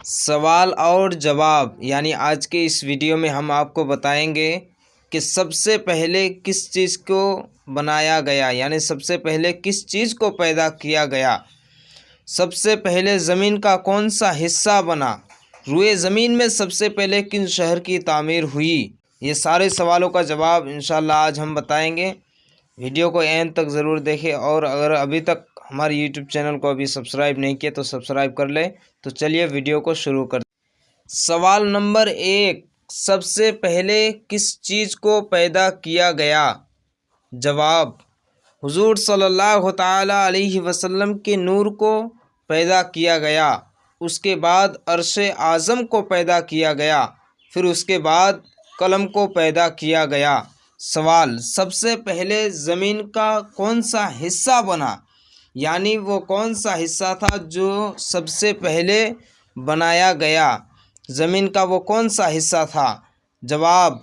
سوال اور جواب یعنی آج کے اس ویڈیو میں ہم آپ کو بتائیں گے کہ سب سے پہلے کس چیز کو بنایا گیا، یعنی سب سے پہلے کس چیز کو پیدا کیا گیا، سب سے پہلے زمین کا کون سا حصہ بنا، روئے زمین میں سب سے پہلے کن شہر کی تعمیر ہوئی۔ یہ سارے سوالوں کا جواب انشاءاللہ آج ہم بتائیں گے۔ ویڈیو کو اینڈ تک ضرور دیکھیں، اور اگر ابھی تک ہمارے یوٹیوب چینل کو ابھی سبسکرائب نہیں کیا تو سبسکرائب کر لیں۔ تو چلیے ویڈیو کو شروع کرتے ہیں۔ سوال نمبر 1، سب سے پہلے کس چیز کو پیدا کیا گیا؟ جواب، حضور صلی اللہ تعالی علیہ وسلم کے نور کو پیدا کیا گیا، اس کے بعد عرش اعظم کو پیدا کیا گیا، پھر اس کے بعد قلم کو پیدا کیا گیا۔ سوال، سب سے پہلے زمین کا کون سا حصہ بنا، یعنی وہ کون سا حصہ تھا جو سب سے پہلے بنایا گیا، زمین کا وہ کون سا حصہ تھا؟ جواب،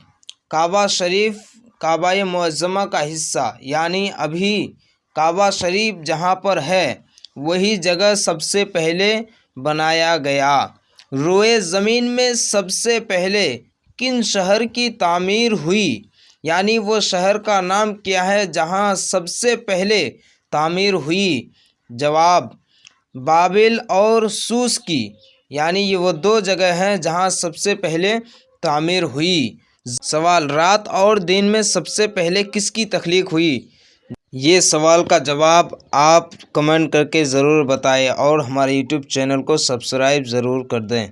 کعبہ شریف، کعبہ معظمہ کا حصہ، یعنی ابھی کعبہ شریف جہاں پر ہے وہی جگہ سب سے پہلے بنایا گیا۔ روئے زمین میں سب سے پہلے کن شہر کی تعمیر ہوئی، یعنی وہ شہر کا نام کیا ہے جہاں سب سے پہلے تعمیر ہوئی؟ جواب، بابل اور سوس کی، یعنی یہ وہ دو جگہ ہیں جہاں سب سے پہلے تعمیر ہوئی۔ سوال، رات اور دن میں سب سے پہلے کس کی تخلیق ہوئی؟ یہ سوال کا جواب آپ کمنٹ کر کے ضرور بتائیں، اور ہمارے یوٹیوب چینل کو سبسکرائب ضرور کر دیں۔